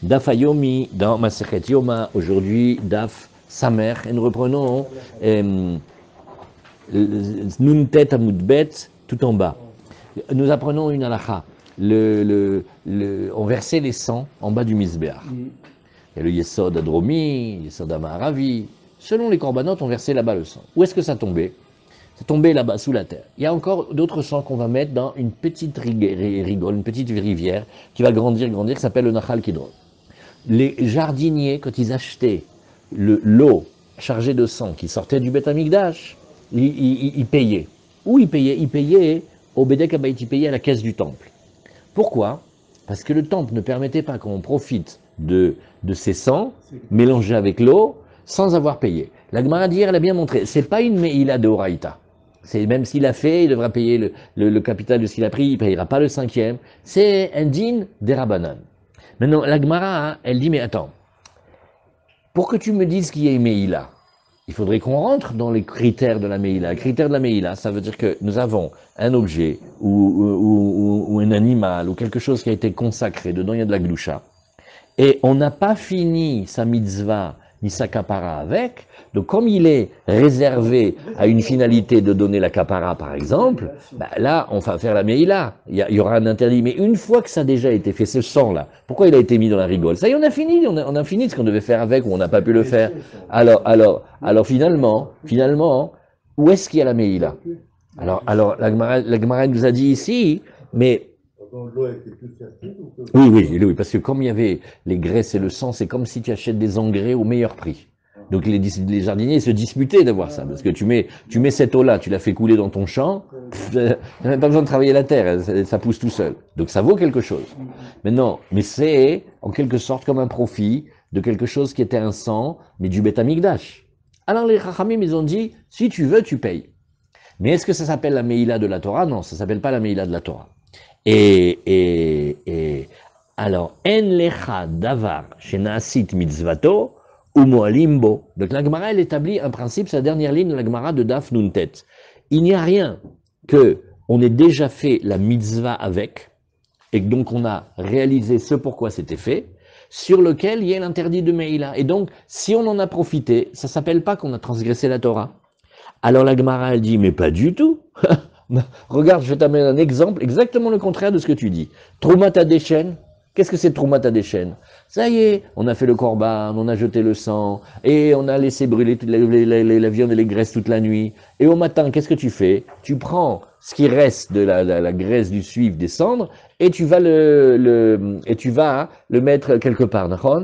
Daf Ayomi dans Masechet Yoma, aujourd'hui Daf Samer, et nous reprenons Nuntet Amudbet tout en bas. Nous apprenons une halakha. On versait les sangs en bas du Mizbeach. Il y a le Yesod Adromi, Yesod Amaharavi. Selon les corbanotes, on versait là-bas le sang. Où est-ce que ça tombait? Ça tombait là-bas, sous la terre. Il y a encore d'autres sangs qu'on va mettre dans une petite rigole, une petite rivière qui va grandir, qui s'appelle le Nachal Kidron. Les jardiniers, quand ils achetaient l'eau chargée de sang qui sortait du Beth Amikdash, ils payaient. Où ils payaient? Ils payaient au Bedek Habayit, ils payaient à la caisse du temple. Pourquoi? Parce que le temple ne permettait pas qu'on profite de ces sangs mélangés avec l'eau sans avoir payé. La Gemara d'hier, elle a bien montré, c'est pas une Meïla de Horaïta. C'est même s'il a fait, il devra payer le capital de ce qu'il a pris, il ne payera pas le 5e. C'est un din des Rabbanan. Maintenant, la Gemara, elle dit, mais attends, pour que tu me dises qu'il y a une Meïla, il faudrait qu'on rentre dans les critères de la Meïla. Les critères de la Meïla, ça veut dire que nous avons un objet ou un animal ou quelque chose qui a été consacré, dedans il y a de la gloucha, et on n'a pas fini sa mitzvah ni sa kapara avec, donc comme il est réservé à une finalité de donner la kapara par exemple, bah là on va faire la meïla, il y aura un interdit, mais une fois que ça a déjà été fait, ce sang là, pourquoi il a été mis dans la rigole? Ça y est, on a fini ce qu'on devait faire avec ou on n'a pas pu le faire. Alors finalement, où est-ce qu'il y a la meïla? Alors la Gemara nous a dit ici, mais l'eau était plus fertile ou que... oui, parce que comme il y avait les graisses et le sang, c'est comme si tu achètes des engrais au meilleur prix. Donc les jardiniers se disputaient d'avoir ça, parce que tu mets cette eau-là, tu la fais couler dans ton champ, tu n'as même pas besoin de travailler la terre, ça pousse tout seul. Donc ça vaut quelque chose. Mais c'est en quelque sorte comme un profit de quelque chose qui était un sang, mais du Beth Amikdash. Alors les Chachamim, ils ont dit, si tu veux, tu payes. Mais est-ce que ça s'appelle la Meïla de la Torah? Non, ça s'appelle pas la Meïla de la Torah. Alors, en lecha davar shenasit mitzvato ou moalimbo. Donc la Gemara, elle établit un principe, c'est la dernière ligne de la Gemara de Daf Nuntet. Il n'y a rien que on ait déjà fait la mitzvah avec, et donc on a réalisé ce pourquoi c'était fait, sur lequel il y a l'interdit de Meïla. Et donc, si on en a profité, ça s'appelle pas qu'on a transgressé la Torah. Alors la Gemara, elle dit, mais pas du tout. Regarde, je t'amène un exemple, exactement le contraire de ce que tu dis. Troumata Deshen, qu'est-ce que c'est Troumata Deshen? Ça y est, on a fait le korban, on a jeté le sang, et on a laissé brûler toute la viande et les graisses toute la nuit. Et au matin, qu'est-ce que tu fais? Tu prends ce qui reste de la graisse du suif des cendres, et tu vas le mettre quelque part, d'accord?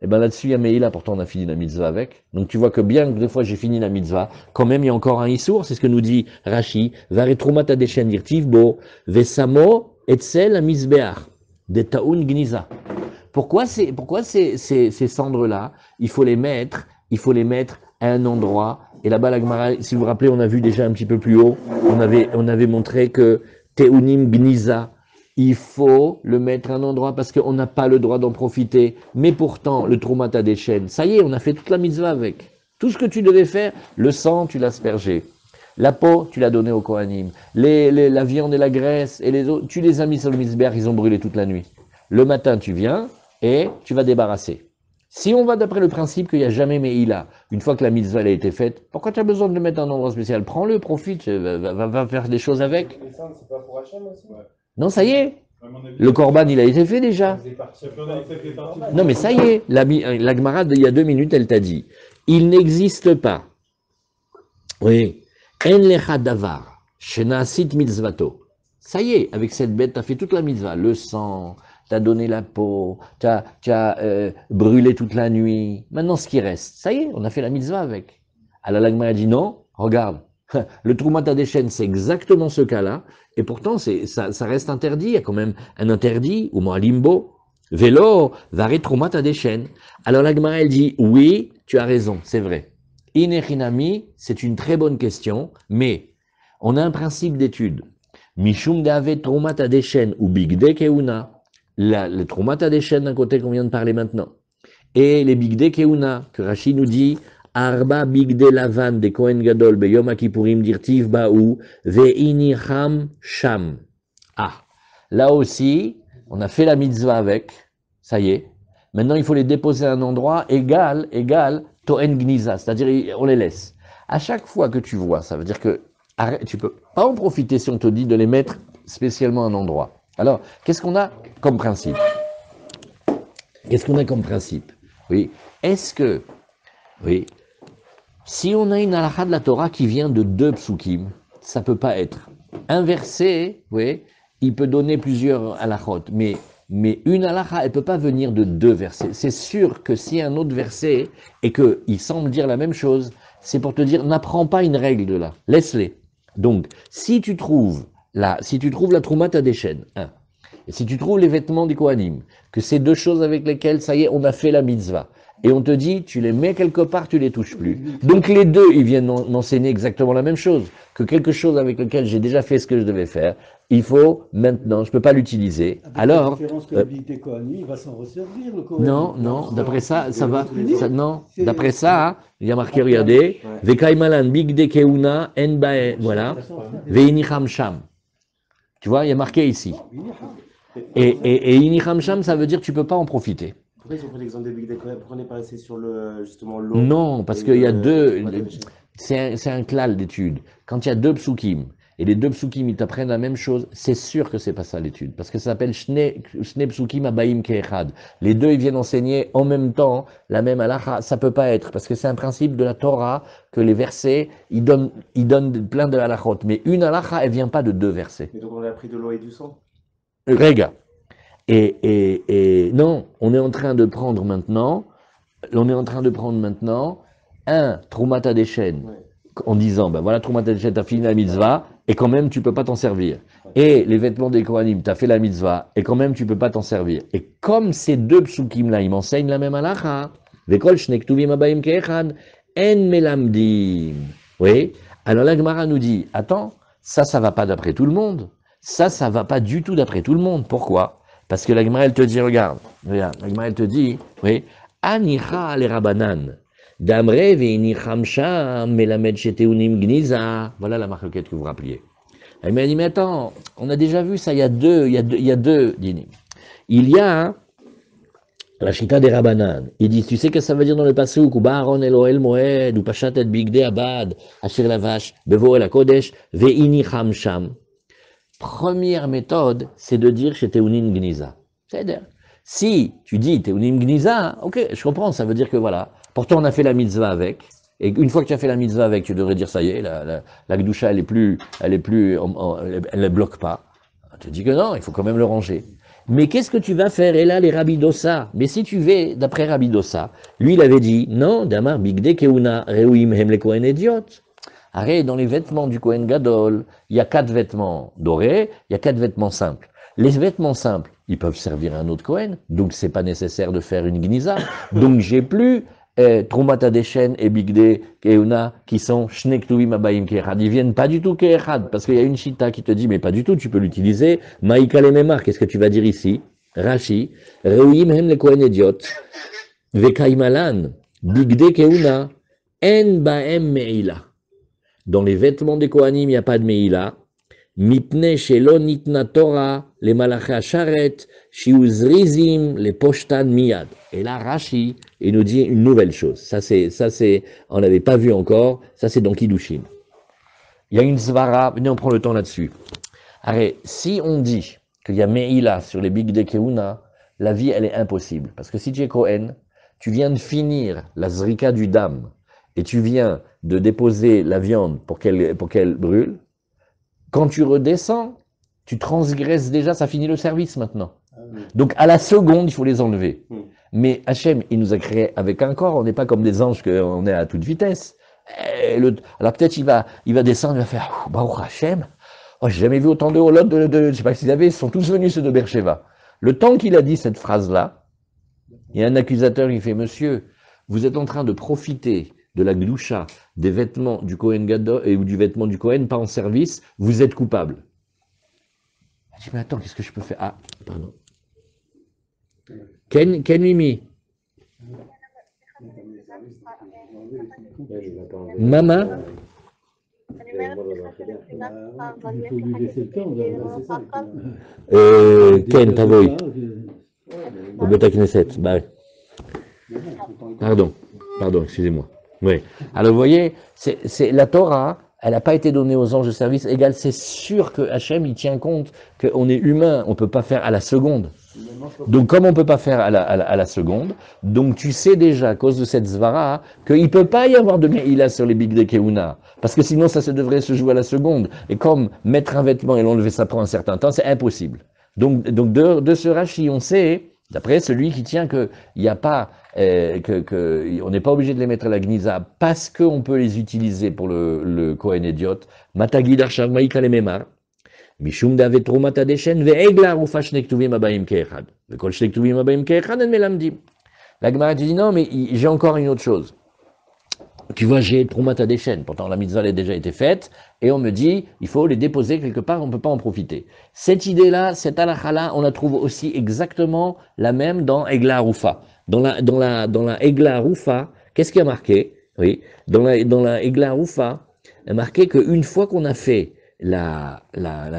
Et bien là-dessus, il y a Meïla, pourtant on a fini la mitzvah avec. Donc tu vois que bien que des fois j'ai fini la mitzvah, quand même il y a encore un issour, c'est ce que nous dit Rashi, Varetrumat adeshen dirtiv bo, vesamo etzel mizbeach, de taun gniza. Pourquoi ces cendres-là, il faut les mettre à un endroit, et là-bas la Gemara, si vous vous rappelez, on a vu déjà un petit peu plus haut, on avait montré que teunim gniza, il faut le mettre à un endroit parce qu'on n'a pas le droit d'en profiter. Mais pourtant, le Troumata des chaînes, ça y est, on a fait toute la mitzvah avec. Tout ce que tu devais faire, le sang, tu l'as aspergé. La peau, tu l'as donné au Kohanim. La viande et la graisse et les autres, tu les as mis sur le mizbeach, ils ont brûlé toute la nuit. Le matin, tu viens et tu vas débarrasser. Si on va d'après le principe qu'il n'y a jamais Meïla, une fois que la mitzvah a été faite, pourquoi tu as besoin de le mettre à un endroit spécial? Prends-le, profite, va faire des choses avec. Les cendres, c'est pas pour Hachem aussi? Non, ça y est. Le korban, il a été fait déjà. Non, mais ça y est. La Gemara, il y a 2 minutes, elle t'a dit. Il n'existe pas. Oui. En lecha davar, shenasit mitzvato. Ça y est, avec cette bête, tu as fait toute la mitzvah. Le sang, tu as donné la peau, tu as brûlé toute la nuit. Maintenant, ce qui reste, ça y est, on a fait la mitzvah avec. Alors la Gemara dit non, regarde. Le Troumata des chaînes, c'est exactement ce cas-là, et pourtant ça reste interdit, il y a quand même un interdit, ou moins limbo, vélo, varé Troumata des chaînes. Alors la Gemara, elle dit, oui, tu as raison, c'est vrai. Inechinami, c'est une très bonne question, mais on a un principe d'étude. Mishum dave Troumata des chaînes, ou bigde keuna, le Troumata des chaînes d'un côté qu'on vient de parler maintenant, et les bigde keuna, que Rashi nous dit, Arba bigde lavan de Kohen Gadol be Yom Kippourim dirtiv baou ve'inicham sham. Ah, là aussi, on a fait la mitzvah avec, ça y est, Maintenant, il faut les déposer à un endroit égal, Toen Gniza, c'est-à-dire on les laisse. À chaque fois que tu vois, ça veut dire que tu peux pas en profiter si on te dit de les mettre spécialement à un endroit. Alors, qu'est-ce qu'on a comme principe? Qu'est-ce qu'on a comme principe? Oui. Est-ce que, oui, si on a une halakha de la Torah qui vient de 2 psukim, ça peut pas être. Un verset, oui, il peut donner plusieurs halakhot, mais une halakha, elle peut pas venir de 2 versets. C'est sûr que si un autre verset et qu'il semble dire la même chose, c'est pour te dire, n'apprends pas une règle de là, laisse-les. Donc, si tu trouves la Troumat Hadeshen, et si tu trouves les vêtements des Kohanim, que c'est 2 choses avec lesquelles, ça y est, on a fait la mitzvah, et on te dit, tu les mets quelque part, tu les touches plus. Donc les deux, ils viennent m'enseigner exactement la même chose, que quelque chose avec lequel j'ai déjà fait ce que je devais faire, il faut maintenant, je ne peux pas l'utiliser. Alors, la différence que le Big des Kohanim, il va s'en resservir, le Kohen. non, d'après ça, ça va, non, d'après ça, il y a marqué, regardez, Vekaimalan Big de Keuna, En Bae, voilà, Veinicham Sham. Tu vois, il y a marqué ici. Et Inicham Sham, ça veut dire que tu ne peux pas en profiter. Pourquoi ils ont pris l'exemple des Big Day Pourquoi on n'est pas resté sur justement l'eau? Non, parce qu'il y a c'est un klal d'étude. Quand il y a 2 psukim, et les 2 psukim, ils t'apprennent la même chose, c'est sûr que c'est pas ça l'étude. Parce que ça s'appelle Shne psukim abayim keechad. Les 2, ils viennent enseigner en même temps la même halakha. Ça peut pas être, parce que c'est un principe de la Torah que les versets, ils donnent plein de halakhot. Mais une halakha, elle vient pas de 2 versets. Et donc on a pris de l'eau et du sang? Rega. Et non, on est en train de prendre maintenant un Troumata Deshen, en disant, ben voilà, Troumata Deshen, t'as fini la mitzvah, et quand même tu peux pas t'en servir. Et les vêtements des Kohanim, t'as fait la mitzvah, et quand même tu peux pas t'en servir. Et comme ces 2 psukim là, ils m'enseignent la même halakha, Vekol shnektuvim abayim keechad, en melamdim. Oui, alors la Gemara nous dit, attends, ça va pas d'après tout le monde. Ça va pas du tout d'après tout le monde. Pourquoi? Parce que la Gemara, elle te dit, regarde, la Gemara, elle te dit, oui, Anicha le Rabanan, Damre ve'inicham sham, melamed sheteunim gniza. Voilà la marquette que vous rappeliez. Elle m'a dit, mais attends, on a déjà vu ça, il y a deux dîners. Il y a la Shita des Rabanan. Ils disent, tu sais ce que ça veut dire dans le Passouk, ou Baron Elohel Moed, ou Pachat et Bigde Abad, Asher Lavash, Bevo el Kodesh, ve'inicham sham. Première méthode, c'est de dire chez Teunim Gniza. C'est-à-dire, si tu dis Teunim Gniza, ok, je comprends, ça veut dire que voilà, pourtant on a fait la mitzvah avec, et une fois que tu as fait la mitzvah avec, tu devrais dire ça y est, la Gdusha, elle ne bloque pas. On te dit que non, il faut quand même le ranger. Mais qu'est-ce que tu vas faire? Et là, les Rabbi Dossa. Mais si tu vas, d'après Rabbi Dossa, lui, il avait dit, non, Damar Bigde Keuna, Reuim Hem le Kohen Idiot. Arrête, dans les vêtements du Kohen Gadol, il y a 4 vêtements dorés, il y a 4 vêtements simples. Les vêtements simples, ils peuvent servir à un autre Kohen, donc c'est pas nécessaire de faire une Gniza. Donc j'ai plus Troumat Hadeshen et Bigde Keuna qui sont Shnektuvim Abayim Keechad. Ils viennent pas du tout Keechad, parce qu'il y a une chita qui te dit, mais pas du tout, tu peux l'utiliser. Maïka le Memar, qu'est-ce que tu vas dire ici? Rashi, Reuim Hem le Kohen Idiot, Vekaimalan, Bigde Keuna, En Baem Meila. Dans les vêtements des Kohanim, il n'y a pas de Meïla. Mitne shelo nitna Torah, les malacha sharet, shiuzrizim, les poshtan miyad. Et là, Rashi, il nous dit une nouvelle chose. Ça c'est, on n'avait pas vu encore. Ça c'est dans Kiddushin. Il y a une svara, venez on prend le temps là-dessus. Arrête, si on dit qu'il y a Meïla sur les Bigde Keuna, la vie elle est impossible. Parce que si tu es Kohen, tu viens de finir la zrika du dam, et tu viens de déposer la viande pour qu'elle brûle, quand tu redescends, tu transgresses déjà, ça finit le service maintenant. Donc à la seconde, il faut les enlever. Mais Hachem, il nous a créés avec un corps, on n'est pas comme des anges qu'on est à toute vitesse. Alors peut-être il va descendre, il va faire « Baruch Hachem, oh, j'ai jamais vu autant de holotes, je sais pas s'ils avaient, ils sont tous venus ceux de Beersheba. » Le temps qu'il a dit cette phrase-là, il y a un accusateur qui fait « Monsieur, vous êtes en train de profiter de la gdusha, des vêtements du Kohen Gadol ou du vêtement du Kohen, pas en service, vous êtes coupable. » Je dis, mais attends, qu'est-ce que je peux faire? Ah, pardon. Ken Mimi. Mama. Il faut lui laisser le temps. Ken, Tavoy. Au Beta Knesset. Bah. Pardon, excusez-moi. Oui. Alors vous voyez, la Torah, elle n'a pas été donnée aux anges de service égal. C'est sûr que Hachem, il tient compte qu'on est humain, on ne peut pas faire à la seconde. Donc comme on ne peut pas faire à la seconde, donc tu sais déjà, à cause de cette zvara, qu'il ne peut pas y avoir de Meïla sur les Big de Keuna. Parce que sinon, ça devrait se jouer à la seconde. Et comme mettre un vêtement et l'enlever, ça prend un certain temps, c'est impossible. Donc de ce Rashi, on sait, d'après celui qui tient qu'il n'y a pas, on n'est pas obligé de les mettre à la Gnisa parce qu'on peut les utiliser pour le Kohen Idiot. Matagid Arshav Maïka le Memar. Mishum Davet Trumat Adeshen ve'egla rufa shne ktuvim abayim ke'echad. Ve'kol shne ktuvim abayim ke'echad en melamdim. La Gemara dit non, mais j'ai encore une autre chose. Tu vois, j'ai Trumat Adeshen. Pourtant, la mitzvah a déjà été faite. Et on me dit, il faut les déposer quelque part, on ne peut pas en profiter. Cette idée-là, cette halakha-là, on la trouve aussi exactement la même dans Egla Rufa. Dans la Egla Rufa, qu'est-ce qui a marqué? Oui, dans la Egla Rufa, il a marqué qu'une fois qu'on a fait la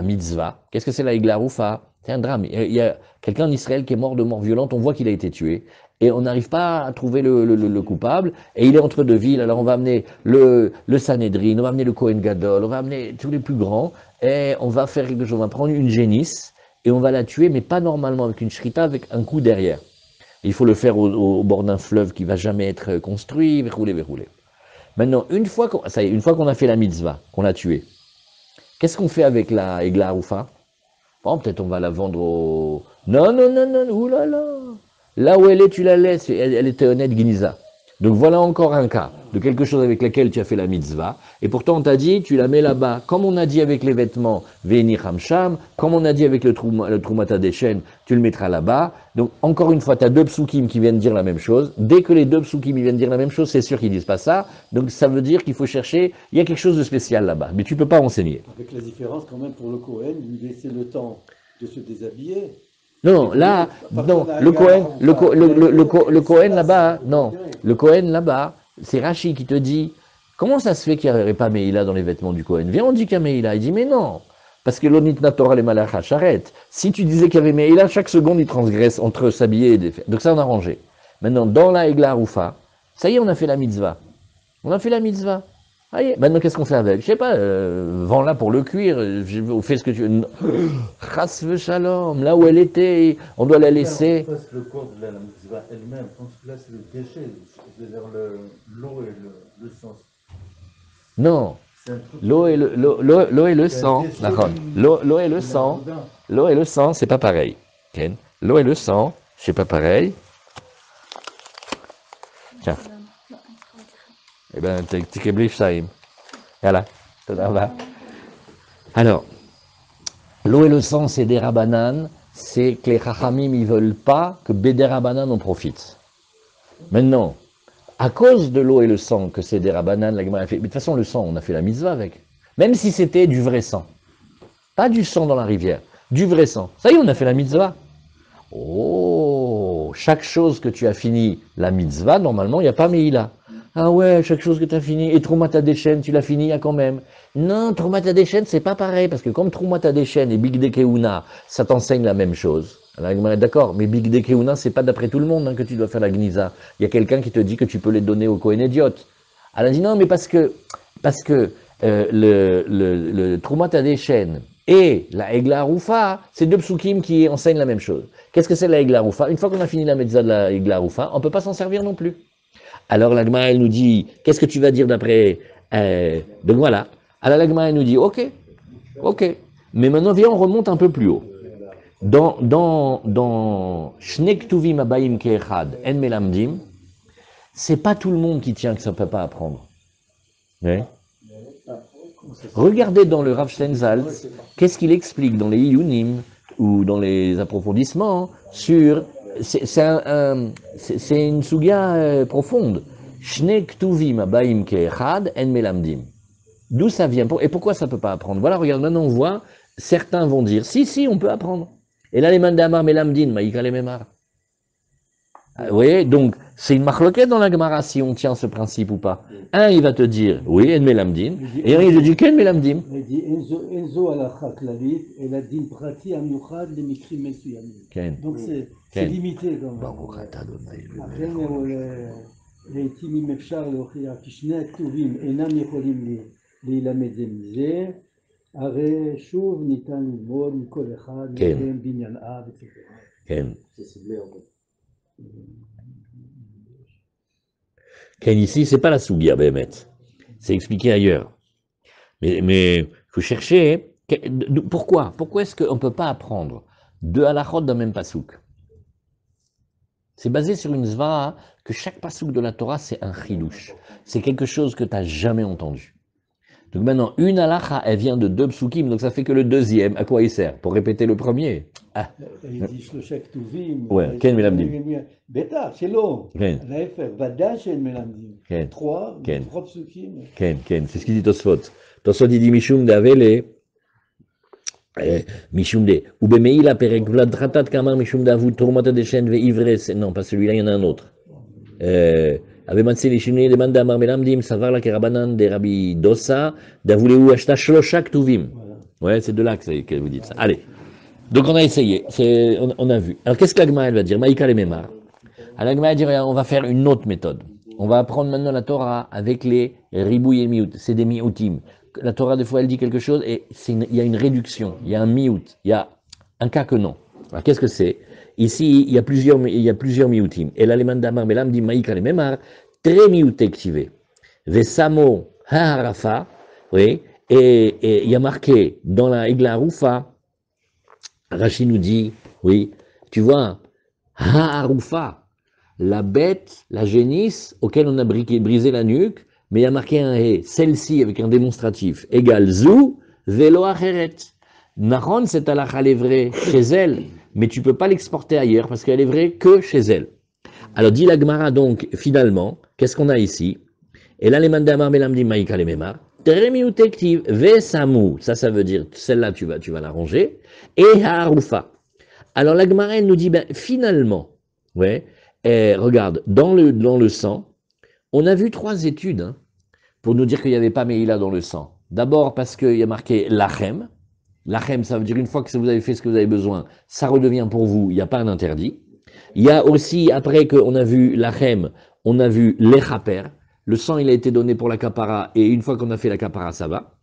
mitzvah, qu'est-ce que c'est la Egla Rufa? C'est un drame. Il y a quelqu'un en Israël qui est mort de mort violente, on voit qu'il a été tué. Et on n'arrive pas à trouver le coupable, et il est entre deux villes, alors on va amener le Sanhedrin, on va amener le Kohen Gadol, on va amener tous les plus grands, et on va faire quelque chose, on va prendre une génisse, et on va la tuer, mais pas normalement avec une shrita, avec un coup derrière. Il faut le faire au bord d'un fleuve qui va jamais être construit, verrouler. Maintenant, une fois qu'on a fait la mitzvah, qu'on l'a tué, qu'est-ce qu'on fait avec la Egla Rufa? Bon, peut-être on va la vendre au... Non, oulala. Là où elle est, tu la laisses, elle était honnête, Gnisa. Donc voilà encore un cas de quelque chose avec lequel tu as fait la mitzvah, et pourtant on t'a dit, tu la mets là-bas, comme on a dit avec les vêtements, Veni Hamsham, comme on a dit avec le Troumata des chaînes, tu le mettras là-bas. Donc encore une fois, tu as deux psukim qui viennent dire la même chose. Dès que les deux psukim viennent dire la même chose, c'est sûr qu'ils disent pas ça. Donc ça veut dire qu'il faut chercher, il y a quelque chose de spécial là-bas, mais tu peux pas renseigner. Avec la différence quand même pour le Cohen, lui laisser le temps de se déshabiller. Non, là, non, le Cohen là-bas, non, le Cohen là-bas, c'est Rashi qui te dit, comment ça se fait qu'il n'y aurait pas Meïla dans les vêtements du Cohen? Viens, on dit qu'il y a Meïla. Il dit, mais non, parce que l'onitna Torah les malacha charrette. Si tu disais qu'il y avait Meïla, chaque seconde il transgresse entre s'habiller et défaire. Donc ça on a rangé. Maintenant, dans la Egla Rufa, ça y est, on a fait la mitzvah. On a fait la mitzvah. Allez, maintenant qu'est-ce qu'on fait avec? Je sais pas, vends-la pour le cuir, fais ce que tu veux. Chas shalom, là où elle était, on doit la laisser. Parce que le corps de la mitzvah elle-même, quand tu places le déchet, c'est-à-dire l'eau et le sang. Non, l'eau et le sang, d'accord. L'eau et le sang, c'est pas pareil. Ken. L'eau et le sang, c'est pas pareil. Tiens. Eh bien, tu kéblif saïm. Voilà. Alors, l'eau et le sang, c'est des rabanan, c'est que les chachamim, ils veulent pas que béder rabanan en profite. Maintenant, à cause de l'eau et le sang, que c'est des rabanan, la Gemara a fait, mais de toute façon, le sang, on a fait la mitzvah avec. Même si c'était du vrai sang. Pas du sang dans la rivière, du vrai sang. Ça y est, on a fait la mitzvah. Oh, chaque chose que tu as fini la mitzvah, normalement, il n'y a pas Meïla. Ah ouais, chaque chose que tu as fini, et Troumata des chaînes, tu l'as fini, il y a quand même. Non, Troumata des chaînes, c'est pas pareil, parce que comme Troumata des chaînes et Big Dekeuna, ça t'enseigne la même chose. Alors, d'accord, mais Big Dekeuna, c'est pas d'après tout le monde que tu dois faire la Gnisa. Il y a quelqu'un qui te dit que tu peux les donner au Kohen Idiot. Elle a dit non, mais parce que le Troumata des chaînes et la Egla Rufa, c'est deux psukim qui enseignent la même chose. Qu'est-ce que c'est la Egla Rufa? Une fois qu'on a fini la mitzvah de la Egla Rufa, on peut pas s'en servir non plus. Alors la Gemara, elle nous dit, qu'est-ce que tu vas dire d'après donc voilà. Alors la Gemara, elle nous dit, ok. Mais maintenant, viens, on remonte un peu plus haut. Dans Shne Ktuvim Abayim Ke'echad En Melamdim, c'est pas tout le monde qui tient que ça ne peut pas apprendre. Ouais. Regardez dans le Rav Steinsaltz, qu'est-ce qu'il explique dans les Iyunim ou dans les approfondissements sur... C'est une sugia profonde. Shne ktuvim abayim ke'echad en melamdim. D'où ça vient? Et pourquoi ça ne peut pas apprendre? Voilà, regarde, maintenant on voit, certains vont dire, si, on peut apprendre. Et là, les mandamar melamdin, maïka les memar. Vous voyez, donc c'est une marloquette dans la Gemara si on tient ce principe ou pas. Un, il va te dire, oui, en melamdim, et un, il te dit, ken melamdim. Il dit Enzo alakha klalit et la din prati amiuchad les mikrim mesuyamim. Ken. Donc c'est Ken. limité quand même. Baruch atah Adonai לכן לעתים אם אפשר להוכיח כי שני הכתובים אינם יכולים להילמד זה מזה, הרי שוב ניתן ללמוד מכל אחד מהם בניין אב etc. Ken. C'est ciblé en fait. Ken ici, c'est pas la Sougia, Bémet. C'est expliqué ailleurs. Mais faut chercher. Pourquoi est-ce qu'on ne peut pas apprendre deux halachot d'un même pasouk? C'est basé sur une zvara que chaque pasouk de la Torah, c'est un chidouche. C'est quelque chose que tu n'as jamais entendu. Donc maintenant, une halacha, elle vient de deux psukim, donc ça fait que le deuxième, à quoi il sert? Pour répéter le premier? Ah. Il dit שלושה כתובים. Ouais, כן מלמדים. בטח, שלא. כן. להפך, ודאי שאין מלמדים. כן. trois כן. פסוקים. כן, כן, c'est ce qu'il dit Tosfot. Tosfot, il dit Mishum de Avele, Mishum de, ou Bemeila Perek Vlad Tratat Kamar Mishum de Avut, Tormata de Shen ve Ivres, non, pas celui-là, il y en a un autre. Ave Matse Lishimne demande de Amar Melamdim, Savar la Kerabanan de Rabbi Dosa, d'Avuleu Ashta Shlosha Ktuvim. Ouais, c'est de là que vous dites ça. Allez. Donc on a essayé, on a vu. Alors qu'est-ce que l'Agma elle va dire? Maïka les Memar. L'Agma elle dit, on va faire une autre méthode. On va apprendre maintenant la Torah avec les ribouilles et miout. C'est des mioutim. La Torah, des fois, elle dit quelque chose et il y a une réduction, il y a un miout, il y a un cas que non. Alors qu'est-ce que c'est? Ici, il y a plusieurs mioutim. Et là, les mandamar melam dit Maïka les Memar, très miouté activé. Vesamo ha'arafa, oui, et il y a marqué dans la Egla Rufa, Rashi nous dit, oui, tu vois, ha'arufa, la bête, la génisse, auquel on a brisé la nuque, mais il y a marqué un hé, celle-ci avec un démonstratif, égale zou, velo acheret. Nahon, c'est halakha, elle est vraie chez elle, mais tu ne peux pas l'exporter ailleurs parce qu'elle est vraie que chez elle. Alors, dit la Gemara donc, finalement, qu'est-ce qu'on a ici? Et là, les mandamar melam dit maïka les memar, teremiutektiv, ve samu, ça veut dire, celle-là, tu vas la ranger, et ha'arufa. Alors, la Gemara, elle nous dit, ben, finalement, ouais, regarde, dans le sang, on a vu 3 études hein, pour nous dire qu'il n'y avait pas Meïla dans le sang. D'abord parce qu'il y a marqué lachem. Lachem, ça veut dire une fois que vous avez fait ce que vous avez besoin, ça redevient pour vous, il n'y a pas un interdit. Il y a aussi, après qu'on a vu lachem, on a vu lechaper. Le sang, il a été donné pour la kapara, et une fois qu'on a fait la kapara, ça va.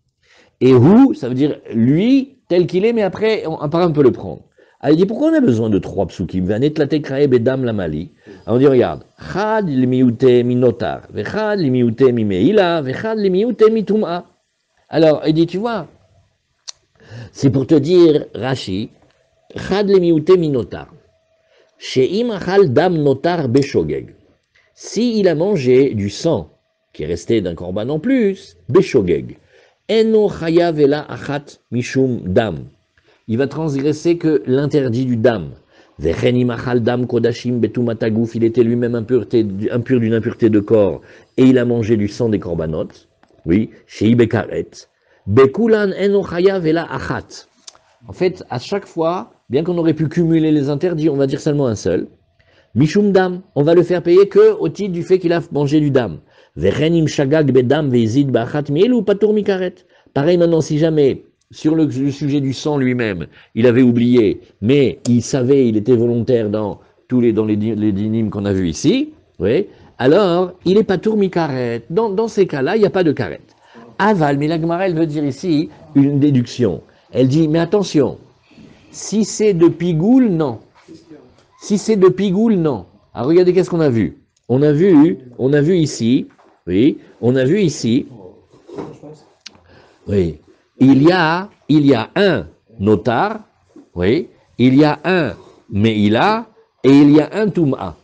Et hu, ça veut dire lui, tel qu'il est, mais après, on peut le prendre. Alors, il dit, pourquoi on a besoin de 3 psukim? Vanet la tekrae bedam la mali. Alors, on dit, regarde, chad limiute minotar, vechad limiute mimeila, vechad limiute mitum'a. Alors, il dit, tu vois, c'est pour te dire, Rashi, chad limiute minotar. She'im achal dam notar beshogeg. Si il a mangé du sang, qui est resté d'un korban en plus, beshogeg. Eno chaya vela achat mishum dam. Il va transgresser que l'interdit du dam. Dam kodashim betumatagouf, il était lui-même impur d'une impureté de corps, et il a mangé du sang des korbanot. Oui, shei bekaret. Bekulan enochaya vela achat. En fait, à chaque fois, bien qu'on aurait pu cumuler les interdits, on va dire seulement un seul. Mishum dam, on va le faire payer que au titre du fait qu'il a mangé du dam. Vechenim shagag bedam veizid bachat miel ou patur mikaret. Pareil maintenant, si jamais sur le sujet du sang lui-même, il avait oublié, mais il savait, il était volontaire dans les dynimes qu'on a vus ici, oui, alors il est patour mi-karet. Dans ces cas-là, il n'y a pas de karet. Aval, mais la Gemara, elle veut dire ici une déduction. Elle dit, mais attention, si c'est de pigoule, non. Si c'est de pigoule, non. Alors regardez qu'est-ce qu'on a vu. On a vu ici, oui, on a vu ici, oui. Il y a un notar, oui, il y a un meïla et il y a un toum'a.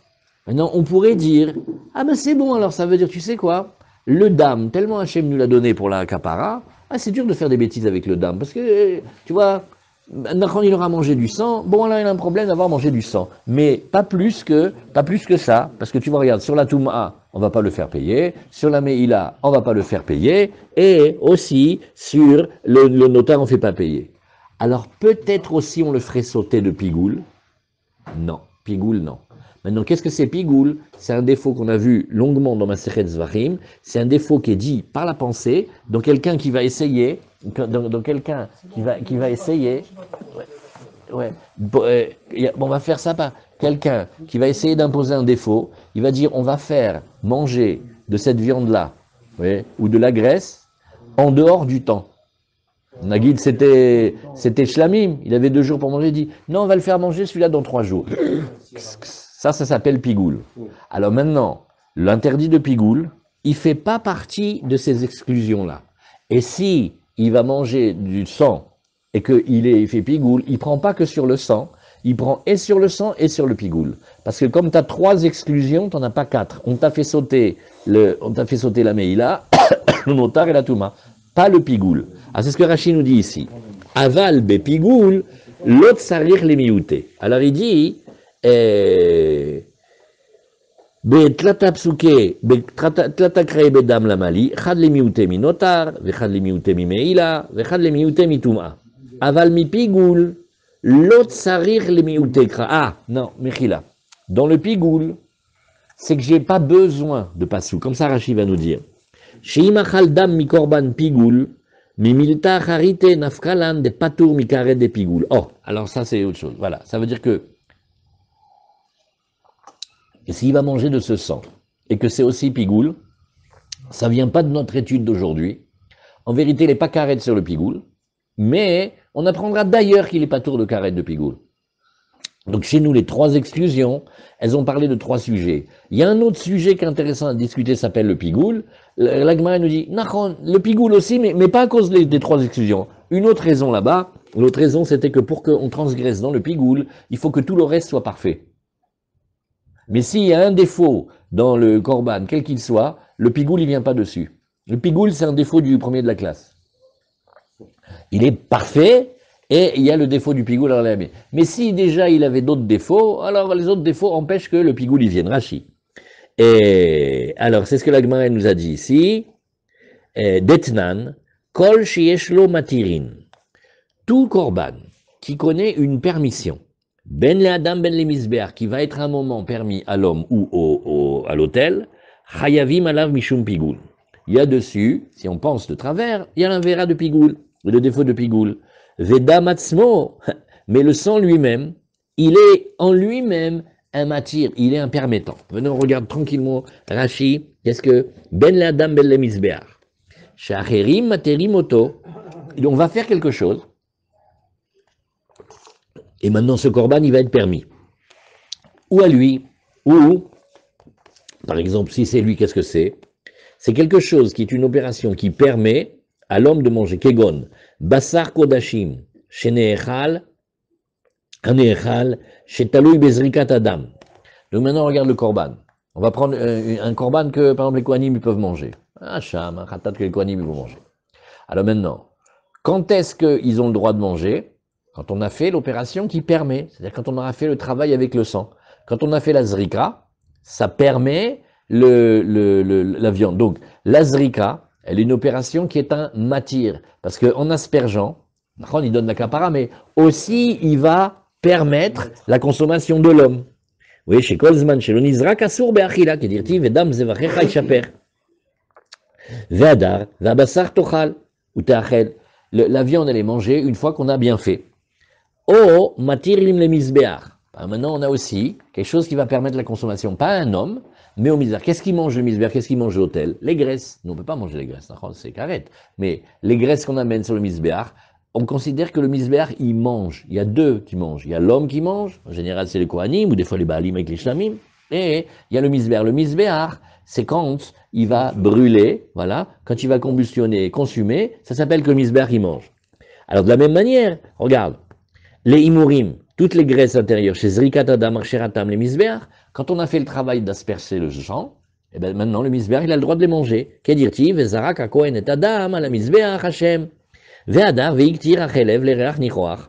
Maintenant, on pourrait dire, ah ben c'est bon, alors ça veut dire, tu sais quoi, le dam, tellement Hachem nous l'a donné pour la kapara, ah c'est dur de faire des bêtises avec le dam, parce que, tu vois, quand il aura mangé du sang, bon là il a un problème d'avoir mangé du sang, mais pas plus que ça, parce que tu vois, regarde, sur la toum'a, on va pas le faire payer, sur la meïla, on va pas le faire payer, et aussi sur le notaire, on fait pas payer. Alors peut-être aussi on le ferait sauter de pigoule. Non, pigoule non. Maintenant, qu'est-ce que c'est pigoul? C'est un défaut qu'on a vu longuement dans Masechet Zvachim. C'est un défaut qui est dit par la pensée, dans quelqu'un qui va essayer, dans quelqu'un qui va essayer. Ouais. Bon, on va faire ça par quelqu'un qui va essayer d'imposer un défaut. Il va dire on va faire manger de cette viande-là, ou de la graisse, en dehors du temps. Nagid, c'était Shlamim, il avait 2 jours pour manger, il dit non, on va le faire manger celui-là dans 3 jours. Ça s'appelle pigoul. Alors maintenant, l'interdit de pigoul, il ne fait pas partie de ces exclusions-là. Et si il va manger du sang et qu'il fait pigoul, il ne prend pas que sur le sang, il prend et sur le sang et sur le pigoul. Parce que comme tu as 3 exclusions, tu n'en as pas 4. On t'a fait sauter la meïla, le notar et la touma, pas le pigoul. Ah, c'est ce que Rashi nous dit ici. Aval be pigoul, l'autre sarir les miouté. Alors il dit, betlata psuke, betlata krei bedam lamali, chad le miouté mi notar, vechad le miouté mi meila, vechad le miouté mi touma. Aval mi pigoul, l'autre sarir les miouté kra. Ah, non, mechila. Dans le pigoul, c'est que j'ai pas besoin de passou. Comme ça, Rashi va nous dire. Sheimachal dam mi korban pigoul, mi milta charite nafkalan de patour mi karet de pigoul. Oh, alors ça c'est autre chose. Voilà, ça veut dire que s'il va manger de ce sang et que c'est aussi pigoul, ça vient pas de notre étude d'aujourd'hui. En vérité, il n'est pas karet sur le pigoul, mais on apprendra d'ailleurs qu'il est patour de karet de pigoul. Donc chez nous, les 3 exclusions, elles ont parlé de 3 sujets. Il y a un autre sujet qui est intéressant à discuter, s'appelle le pigoul. La Gemara nous dit, le pigoul aussi, mais pas à cause des 3 exclusions. Une autre raison là-bas, l'autre raison c'était que pour qu'on transgresse dans le pigoul, il faut que tout le reste soit parfait. Mais s'il y a un défaut dans le korban, quel qu'il soit, le pigoul il vient pas dessus. Le pigoul c'est un défaut du premier de la classe. Il est parfait, et il y a le défaut du pigoul à la main. Mais si déjà il avait d'autres défauts, alors les autres défauts empêchent que le pigoul il vienne. Rashi. Et alors, c'est ce que la Gemara nous a dit ici. Detnan, kol shieshlo matirin. Tout korban qui connaît une permission, ben le adam ben le misbeach, qui va être un moment permis à l'homme ou à l'autel, chayavim alav mishum pigoul. Il y a dessus, si on pense de travers, il y a l'invéra de pigoul, le défaut de pigoul. Veda matzmo, mais le sang lui-même, il est en lui-même un matir, il est un permettant. Venons, on regarde tranquillement Rashi, qu'est-ce que ben l'adam ben le misbeach. Shacherim materim oto. On va faire quelque chose. Et maintenant, ce korban, il va être permis. Ou à lui, ou, par exemple, si c'est lui, qu'est-ce que c'est? C'est quelque chose qui est une opération qui permet à l'homme de manger kegon, basar kodashim, sheneechal, aneechal, shetaloui bezrikat adam. Donc maintenant, on regarde le korban. On va prendre un korban que, par exemple, les kohanim, ils peuvent manger. Un sham, un khatat que les kohanim, ils vont manger. Alors maintenant, quand est-ce qu'ils ont le droit de manger? Quand on a fait l'opération qui permet, c'est-à-dire quand on aura fait le travail avec le sang. Quand on a fait la zrika, ça permet la viande. Donc, la zrika, elle est une opération qui est un matir, parce qu'en aspergeant, il donne la kapara, mais aussi il va permettre la consommation de l'homme. Oui, chez Kolzman, chez l'onizra, kassour be'achila, qui dit, vedam zevachecha ishaper. Ve'adar, ve'abassar tochal, ou te'achel. La viande, elle est mangée une fois qu'on a bien fait. Oh, matir lim le misbeach. Maintenant, on a aussi quelque chose qui va permettre la consommation, pas un homme, mais au misbeach. Qu'est-ce qu'il mange le misbeach? Qu'est-ce qu'il mange l'autel? Les graisses. Nous, on ne peut pas manger les graisses, c'est carré. Mais les graisses qu'on amène sur le misbeach, on considère que le misbeach, il mange. Il y a 2 qui mangent. Il y a l'homme qui mange, en général c'est les kohanim, ou des fois les baalim avec les shlamim, et il y a le misbeach. Le misbeach, c'est quand il va brûler, voilà, quand il va combustionner, consumer, ça s'appelle que le misbeach, il mange. Alors de la même manière, regarde, les imurim, toutes les graisses intérieures, chez Zrikat Adam, Archeratam, les misbeach, quand on a fait le travail d'aspercer le sang, et bien maintenant le misbeach, il a le droit de les manger. Kedirti, Vezarak, Akohen et Adam, la misbeach, Hashem, Ve'adar, Ve'iktir, Achelev, Lereach, Nichoach.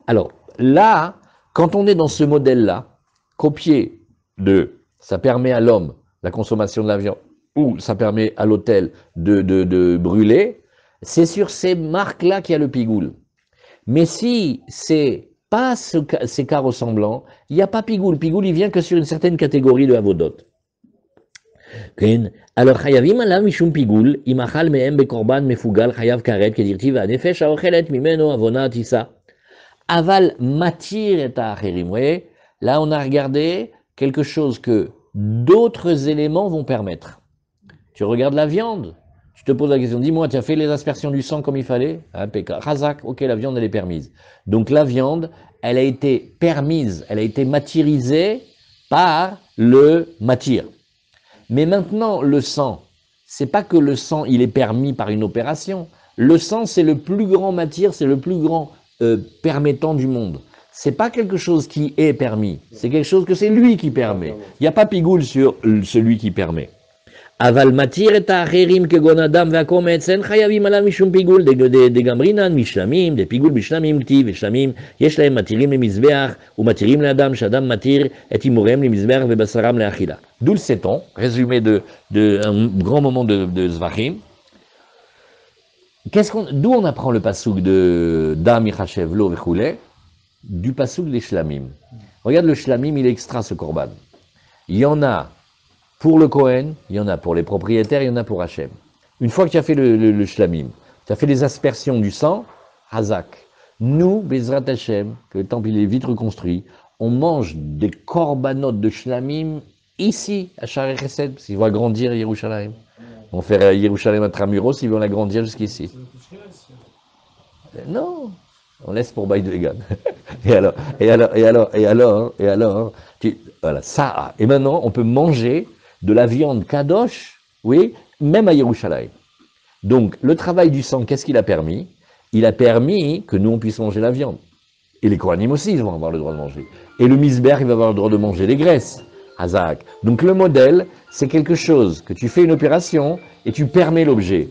Alors, là, quand on est dans ce modèle-là, copié de, ça permet à l'homme la consommation de la viande, ou ça permet à l'autel de brûler, c'est sur ces marques-là qu'il y a le pigoul. Mais si c'est pas ces cas ressemblants, il n'y a pas pigoul. Pigoul, il vient que sur une certaine catégorie de avodot. Alors, חייבים עליו משום פיגול, אם אכל מהם בקורבן מפוגל חייב כרת, כדרתי והנפש האוכלת ממנו עוונה תישא. Aval matir et acherim. Vous voyez, là on a regardé quelque chose que d'autres éléments vont permettre. Tu regardes la viande, tu te poses la question, dis-moi, tu as fait les aspersions du sang comme il fallait? Impeccable. Razak, ok, la viande elle est permise. Donc la viande, elle a été permise, elle a été matirisée par le matir. Mais maintenant, le sang, c'est pas que le sang il est permis par une opération. Le sang, c'est le plus grand matière, c'est le plus grand permettant du monde. C'est pas quelque chose qui est permis, c'est quelque chose que c'est lui qui permet. Il n'y a pas pigoule sur celui qui permet. Aval matir et acherim kegon adam ve'akometz en chayavim alav mishum pigoul de gamrinan mishlamim de pigoul mishlamim ktiv v'shlamim yesh lahem matirim lemizbeach ou matirim le'adam sh'adam matir et imurem lemizbeach ve'basaram le'achila. D'où le sait-on, résumé de un grand moment de Zvachim. D'où on apprend le pasouk de Dam Yichashev Lo Vechule? Du pasouk des Shlamim. Regarde le Shlamim, il extra ce korban. Il y en a pour le Kohen, il y en a pour les propriétaires, il y en a pour Hachem. Une fois que tu as fait le Shlamim, tu as fait les aspersions du sang, Hazak. Nous, Bezrat Hachem, que le temple il est vite reconstruit, on mange des korbanot de Shlamim ici, à Sha'arei Chesed, parce qu'il va grandir Yerushalayim. On fait Yerushalayim Intramuros, ils vont l'agrandir jusqu'ici. Non, on laisse pour Baïd Vegan. Voilà, ça. Et maintenant, on peut manger de la viande kadosh, oui, même à Yerushalayim. Donc, le travail du sang, qu'est-ce qu'il a permis? Il a permis que nous, on puisse manger la viande. Et les Kohanim aussi, ils vont avoir le droit de manger. Et le misber, il va avoir le droit de manger les graisses. Hazak. Donc le modèle, c'est quelque chose que tu fais une opération et tu permets l'objet.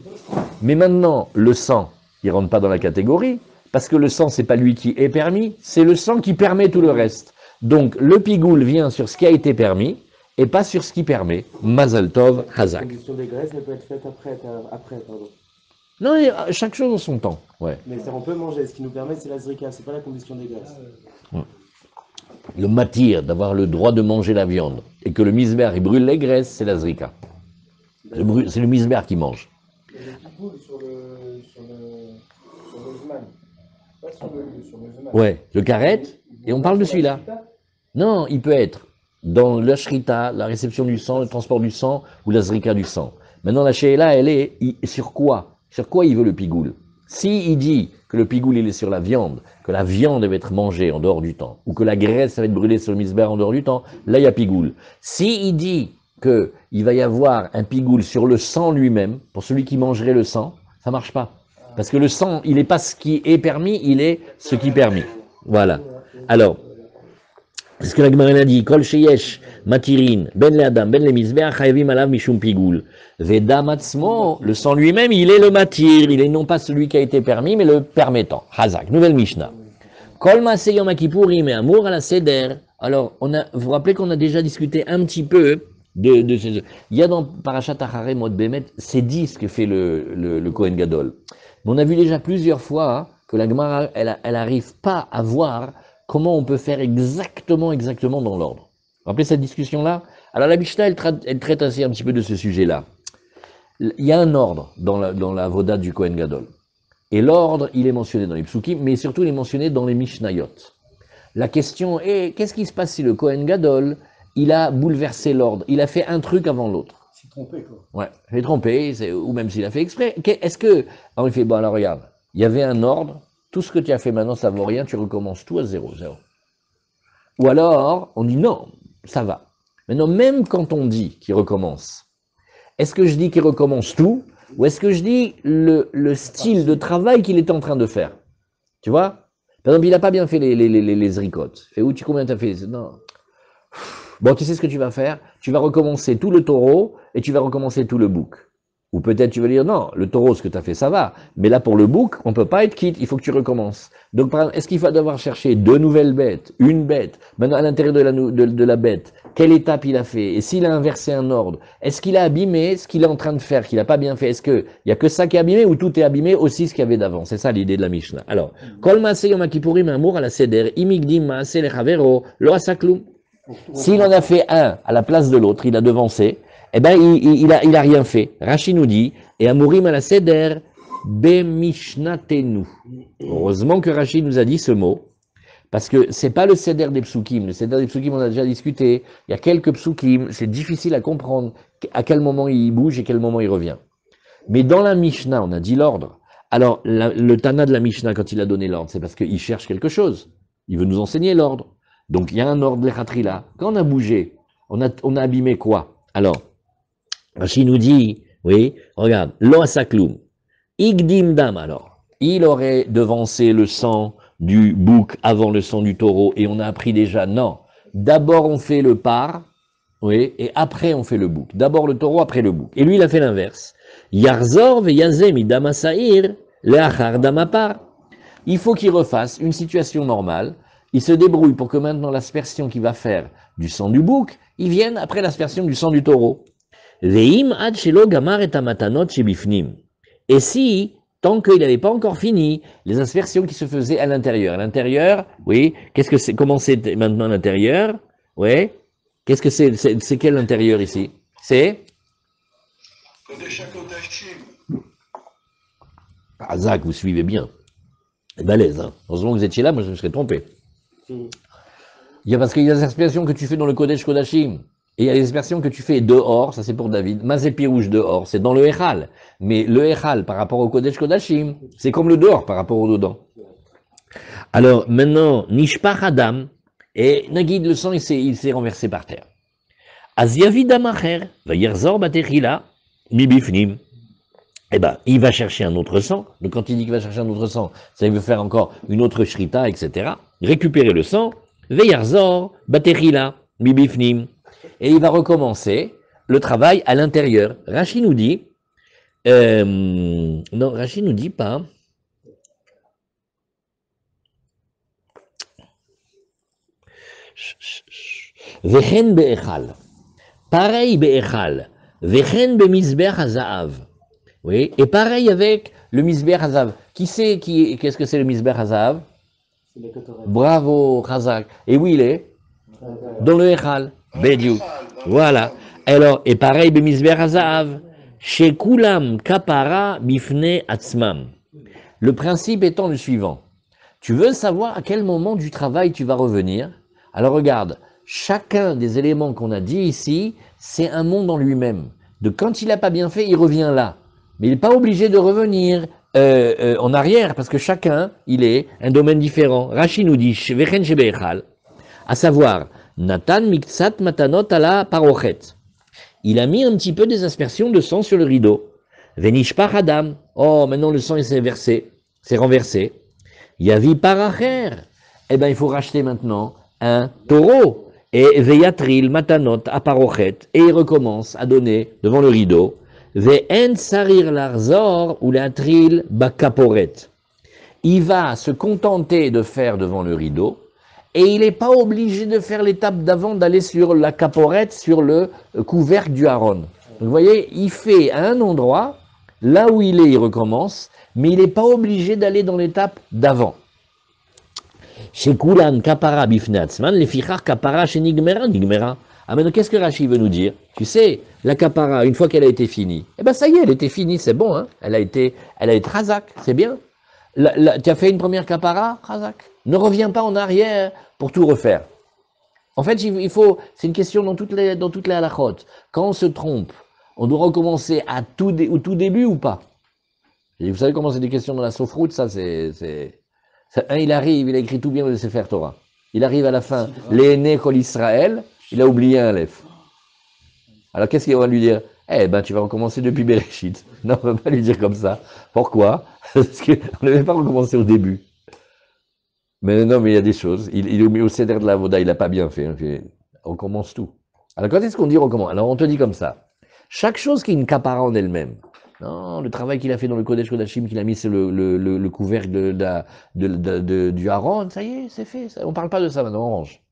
Mais maintenant, le sang, il ne rentre pas dans la catégorie, parce que le sang, c'est pas lui qui est permis, c'est le sang qui permet tout le reste. Donc le pigoul vient sur ce qui a été permis et pas sur ce qui permet. Mazal Tov, Hazak. La combustion des graisses, elle peut être faite après pardon. Non, chaque chose en son temps. Ouais. Mais ça, on peut manger. Ce qui nous permet, c'est la zrika, c'est pas la combustion des graisses. Le matir, d'avoir le droit de manger la viande, et que le misber, il brûle les graisses, c'est la zrika. C'est le misber qui mange. Il y a des pigoul sur le zman. Pas sur le zman. Ouais, le karet, et on parle de celui-là. Non, il peut être dans la shrita, la réception du sang, le transport du sang, ou la zrika du sang. Maintenant, la sheila, elle est sur quoi? Sur quoi il veut le pigoul? Si il dit que le pigoul il est sur la viande, que la viande va être mangée en dehors du temps, ou que la graisse va être brûlée sur le misber en dehors du temps, là il y a pigoul. Si il dit qu'il va y avoir un pigoul sur le sang lui-même, pour celui qui mangerait le sang, ça marche pas. Parce que le sang, il n'est pas ce qui est permis, il est ce qui est permis. Voilà. Alors, c'est ce que la Gemara a dit, Kol sheyesh matirin, ben le adam, ben le misbeach, chayavim alav mishum pigoul. Veda matzmo, le sang lui-même, il est le matir, il est non pas celui qui a été permis, mais le permettant. Hazak, nouvelle Mishnah. Kol maaseh yom kippourim et amour à la seder. Alors, vous vous rappelez qu'on a déjà discuté un petit peu de ces... Il y a dans Parashat Acharei Mot Bemet, c'est 10 que fait le Kohen Gadol. Mais on a vu déjà plusieurs fois hein, que la Gemara, elle n'arrive pas à voir comment on peut faire exactement dans l'ordre. Vous vous rappelez cette discussion-là? Alors la Mishnah, elle traite ainsi un petit peu de ce sujet-là. Il y a un ordre dans la voda du Kohen Gadol. Et l'ordre, il est mentionné dans les psukim, mais surtout il est mentionné dans les Mishnayot. La question est, qu'est-ce qui se passe si le Kohen Gadol, il a bouleversé l'ordre, il a fait un truc avant l'autre? Il s'est trompé, quoi. Ouais, il s'est trompé, ou même s'il a fait exprès. Est-ce que... Alors il fait, bon alors regarde, il y avait un ordre, tout ce que tu as fait maintenant, ça vaut rien, tu recommences tout à zéro. Ou alors, on dit non, ça va. Maintenant, même quand on dit qu'il recommence, est-ce que je dis qu'il recommence tout, ou est-ce que je dis le style de travail qu'il est en train de faire? Tu vois? Par exemple, il n'a pas bien fait les zricotes. Fait où combien tu as fait? Non. Bon, tu sais ce que tu vas faire? Tu vas recommencer tout le taureau et tu vas recommencer tout le bouc. Ou peut-être tu vas dire, non, le taureau, ce que tu as fait, ça va. Mais là, pour le bouc, on ne peut pas être quitte, il faut que tu recommences. Donc, par exemple, est-ce qu'il va devoir chercher deux nouvelles bêtes, une bête, maintenant à l'intérieur de la bête, quelle étape il a fait? Et s'il a inversé un ordre, est-ce qu'il a abîmé ce qu'il est en train de faire, qu'il n'a pas bien fait? Est-ce qu'il n'y a que ça qui est abîmé ou tout est abîmé aussi ce qu'il y avait d'avant? C'est ça l'idée de la Mishnah. Alors, Kol Maaseh Yom Kippourim Amour à la Seder, Imigdim Maaseh Lechavero, Lo Asakloum. S'il en a fait un à la place de l'autre, il a devancé, eh ben, il a rien fait. Rashi nous dit, et Amourim à la Seder, Bemishnatenu. Heureusement que Rashi nous a dit ce mot, parce que c'est pas le Seder des Psukim. Le Seder des Psukim, on a déjà discuté. Il y a quelques Psukim, c'est difficile à comprendre à quel moment il bouge et quel moment il revient. Mais dans la Mishnah, on a dit l'ordre. Alors, le Tana de la Mishnah, quand il a donné l'ordre, c'est parce qu'il cherche quelque chose. Il veut nous enseigner l'ordre. Donc, il y a un ordre là. Quand on a bougé, on a abîmé quoi? Alors, Rashi nous dit, oui, regarde, lo asakloum, igdim dam alors, il aurait devancé le sang du bouc avant le sang du taureau, et on a appris déjà, non, d'abord on fait le par, oui, et après on fait le bouc. D'abord le taureau, après le bouc. Et lui, il a fait l'inverse. Yarzor ve yazem idama saïr, leachar damapar. Il faut qu'il refasse une situation normale. Il se débrouille pour que maintenant l'aspersion qu'il va faire du sang du bouc, il vienne après l'aspersion du sang du taureau. Veim ad shelo gamar et amatanot shebifnim. Et si, tant qu'il n'avait pas encore fini, les aspersions qui se faisaient à l'intérieur. À l'intérieur, oui, qu'est-ce que c'est, comment c'est maintenant l'intérieur? Oui, qu'est-ce que c'est quel intérieur ici? C'est Zach, vous suivez bien. C'est balèze, hein. Heureusement que vous étiez là, moi je me serais trompé. Il y a parce qu'il y a des aspersions que tu fais dans le Kodesh Kodashim. Et il y a des aspersions que tu fais dehors, ça c'est pour David. Mazé rouge dehors, c'est dans le Echal. Mais le Echal par rapport au Kodesh Kodashim, c'est comme le dehors par rapport au dedans. Alors maintenant, Nishpach Adam, et Nagid, le sang, il s'est renversé par terre. Aziavid Amacher, va yerzor batechila, mibifnim. Eh ben, il va chercher un autre sang. Donc quand il dit qu'il va chercher un autre sang, ça veut faire encore une autre shrita, etc. Récupérer le sang, veyarzor batechila, mibifnim. Et il va recommencer le travail à l'intérieur. Rashi nous dit, non, Rashi nous dit pas. Vechen be'echal. Pareil be'echal. Vechen be'mizbeach hazav. Oui, et pareil avec le misbeach hazav. Qu'est-ce que c'est le misbeach hazav? Bravo, Chazak. Et où il est? Dans le echal. Bediou. Voilà. Alors, et pareil, be'mizbeach hazav. Chez kulam kapara bifne atzmam. Le principe étant le suivant. Tu veux savoir à quel moment du travail tu vas revenir? Alors regarde, chacun des éléments qu'on a dit ici, c'est un monde en lui-même. De quand il n'a pas bien fait, il revient là. Mais il n'est pas obligé de revenir en arrière, parce que chacun, il est un domaine différent. Rashi nous dit, à savoir, Natan miktsat matanot ala parochet. Il a mis un petit peu des aspersions de sang sur le rideau. Venishpach adam. Oh, maintenant le sang il s'est versé, s'est renversé. Yavi paracher. Eh bien, il faut racheter maintenant un taureau. Et veyatril matanot à parochet. Et il recommence à donner devant le rideau. Ve'en sarir larzor ou l'atril bakaporet. Il va se contenter de faire devant le rideau. Et il n'est pas obligé de faire l'étape d'avant, d'aller sur la caporette, sur le couvercle du haron. Donc vous voyez, il fait à un endroit, là où il est, il recommence, mais il n'est pas obligé d'aller dans l'étape d'avant. Chez Kulan kapara bifnatzman, les fichar kapara chez Nigmera, Nigmera. Ah maintenant, qu'est-ce que Rashi veut nous dire? Tu sais, la kapara, une fois qu'elle a été finie, eh ben ça y est, elle était finie, c'est bon, hein? Elle a été razak, c'est bien. Tu as fait une première kapara, razak. Ne reviens pas en arrière pour tout refaire. En fait, c'est une question dans toutes les halachot. Quand on se trompe, on doit recommencer au tout début ou pas? Et vous savez comment c'est des questions dans la sofroute, ça il arrive, il a écrit tout bien le Sefer Torah. Il arrive à la fin, l'aîné Kol Israël, il a oublié un lef. Alors qu'est-ce qu'il va lui dire? Eh ben, tu vas recommencer depuis Bereshit. Non, on ne va pas lui dire comme ça. Pourquoi? Parce qu'on ne devait pas recommencer au début. Mais non, mais il y a des choses. Il est au Seder de la Voda, il n'a pas bien fait. On recommence tout. Alors quand est-ce qu'on dit recommence? Alors on te dit comme ça. Chaque chose qui est une kapara en elle-même, Non, le travail qu'il a fait dans le Kodesh Kodashim, qu'il a mis sur le couvercle du Haron, ça y est, c'est fait. On ne parle pas de ça maintenant, on range.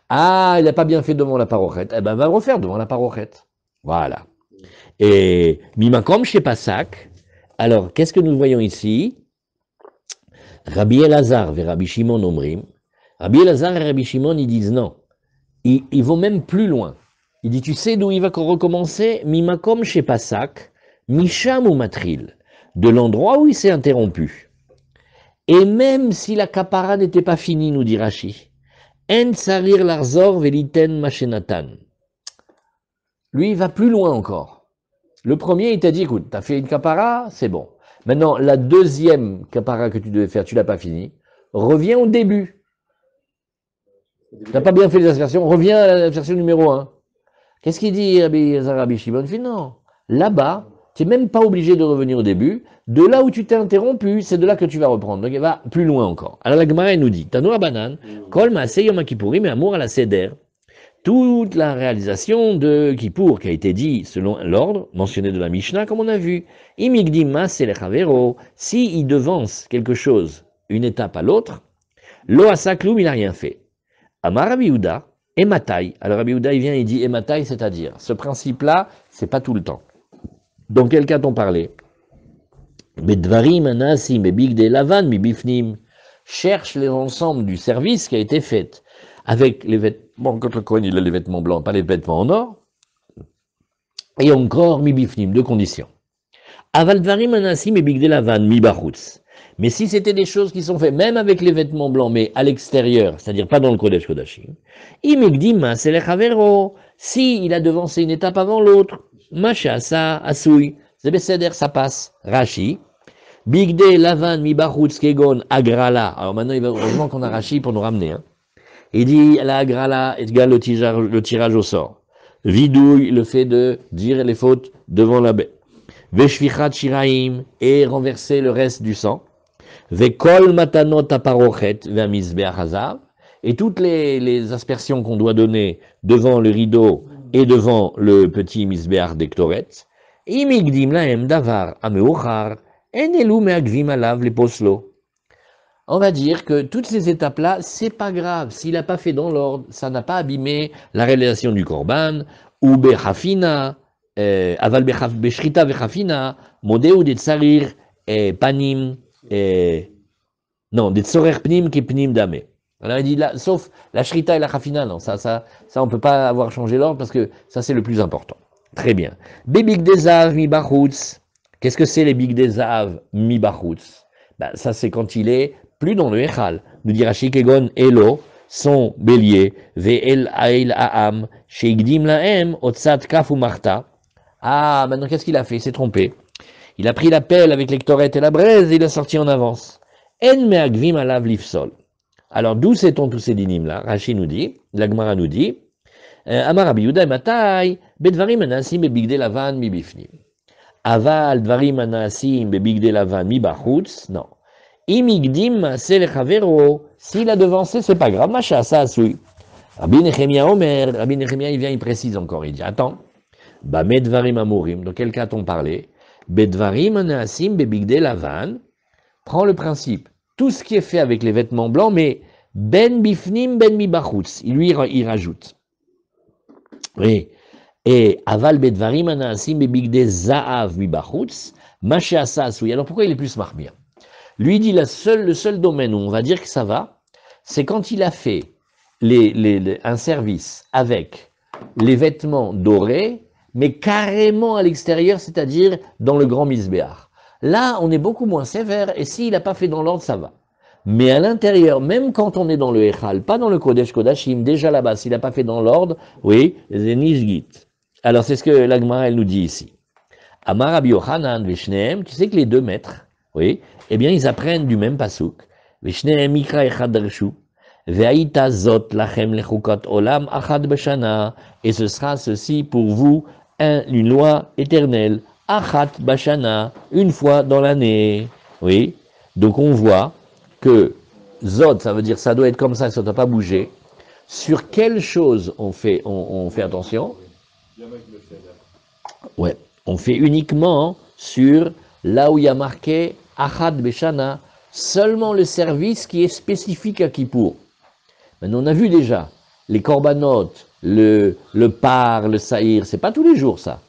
Ah, il n'a pas bien fait devant la parochette. Eh ben, va le refaire devant la parochette. Voilà. Et Mimakom chez Passak. Alors, qu'est-ce que nous voyons ici? Rabbi Elazar et Rabbi Shimon Omrim. Rabbi Elazar et Rabbi Shimon, ils disent non. Ils vont même plus loin. Il dit, tu sais d'où il va recommencer? Mimakom chez Passak, Misham ou Matril, de l'endroit où il s'est interrompu. Et même si la kapara n'était pas finie, nous dit Rashi, En tsarir larzor veliten machenatan. Lui, il va plus loin encore. Le premier, il t'a dit, écoute, tu as fait une kapara, c'est bon. Maintenant, la deuxième kapara que tu devais faire, tu l'as pas fini. Reviens au début. Tu n'as pas bien fait les aspersions, reviens à l'aspersion numéro 1. Qu'est-ce qu'il dit, Rabbi Shimon? Il dit non. Là-bas, tu n'es même pas obligé de revenir au début. De là où tu t'es interrompu, c'est de là que tu vas reprendre. Donc, il va plus loin encore. Alors, la Gemara, elle nous dit, Tanoura Banan, Kol Maaseh Yom Kippourim et Amour à la Seder. Toute la réalisation de Kippour qui a été dit selon l'ordre mentionné de la Mishnah, comme on a vu. Imigdim Maaseh Lechavero, si il devance quelque chose, une étape à l'autre, Lo Asakloum, il n'a rien fait. Amar Rabbi Yehuda, Ematai. Alors Rabbi Yehuda, il vient, il dit Ematai, c'est-à-dire, ce principe-là, c'est pas tout le temps. Dans quel cas t'en parlait? Bedvarim anasim bebigde lavan mi bifnim. Cherche les ensembles du service qui a été fait avec les vêtements, quand le Kohen il a les vêtements blancs, pas les vêtements en or, et encore mi bifnim, deux conditions. Aval dvarim anasim bebigde lavan mi bachutz. Mais si c'était des choses qui sont faites, même avec les vêtements blancs, mais à l'extérieur, c'est-à-dire pas dans le Kodesh Kodashim, imigdima c'est le chavero, si il a devancé une étape avant l'autre, macha sa asoui, zebeseder ça passe, Rashi, bigde lavan mi bachutz kegon agrala. Alors maintenant, il va heureusement qu'on a Rashi pour nous ramener. Hein. Il dit la agrala égale le tirage au sort. Vidouille, le fait de dire les fautes devant la bête. Veshfichat shiraim, et renverser le reste du sang. Vekol matanot aparochet ve'amizbeach hazav, et toutes les aspersions qu'on doit donner devant le rideau et devant le petit misbeach d'Ektoret, imigdim lahem davar ameuchar enelu meagvim alav le poslo. On va dire que toutes ces étapes-là, c'est pas grave. S'il n'a pas fait dans l'ordre, ça n'a pas abîmé la réalisation du korban, ou bechafina, aval beshrita vechafina, modeu de tsarir, panim, non, des tsorer pnim qui pnim dame. Alors il dit là, sauf la shrita et la chafina, non, ça on peut pas avoir changé l'ordre parce que ça c'est le plus important. Très bien. Bebig dezav mi bachutz. Qu'est-ce que c'est les big dezav mi bachutz? Ben, ça c'est quand il est plus dans le echal. Nous dit Rashi kegon elo, son bélier, ve'el ail aam, sheigdim laem, otsat kaf ou marta. Ah, maintenant qu'est-ce qu'il a fait? Il s'est trompé. Il a pris la pelle avec l'ectorette et la braise et il a sorti en avance. En meagvim alav lifsol. Alors d'où sait-on tous ces dynimes-là? Rashi nous dit, la Gemara nous dit, Amar Rabbi Yehuda matai, bedvarim anasim bebigde lavan mi bifnim. Aval dvarim anasim bebigde lavan mi bachutz, non. Imigdim c'est le chavero, s'il a devancé, c'est pas grave, macha, ça assoui. Rabbi Nechemia Omer, Rabbi Nechemia, il vient, il précise encore, il dit, attends, Bamed dvarim amurim, dans quel cas t'on parlait? Bedvarim anasim bebigde lavan, prend le principe, tout ce qui est fait avec les vêtements blancs, mais ben bifnim ben mi bachutz, il rajoute. Oui. Et aval bedvarim anasim bebigde zaav mi bachutz, macha sa assoui. Alors pourquoi il est plus marmire? Lui dit le seul domaine où on va dire que ça va, c'est quand il a fait un service avec les vêtements dorés, mais carrément à l'extérieur, c'est-à-dire dans le grand misbéar. Là, on est beaucoup moins sévère, et s'il n'a pas fait dans l'ordre, ça va. Mais à l'intérieur, même quand on est dans le Echal, pas dans le Kodesh Kodashim, déjà là-bas, s'il n'a pas fait dans l'ordre, oui, c'est Nishgit. Alors c'est ce que la Gemara, elle nous dit ici. Amar Rabbi Yochanan Veshneem, tu sais que les deux maîtres, oui, eh bien, ils apprennent du même pasouk. Veshneem mikra echad darshu. Ve'aita zot lachem lechukot olam achad bashana. Et ce sera ceci pour vous, une loi éternelle. Achat bashana, une fois dans l'année. Oui. Donc on voit que zot, ça veut dire ça doit être comme ça ne doit pas bouger. Sur quelle chose on fait attention? Ouais. On fait uniquement sur là où il y a marqué Achad Beshana, seulement le service qui est spécifique à Kippour. Maintenant, on a vu déjà les korbanot, le par, le saïr, c'est pas tous les jours ça.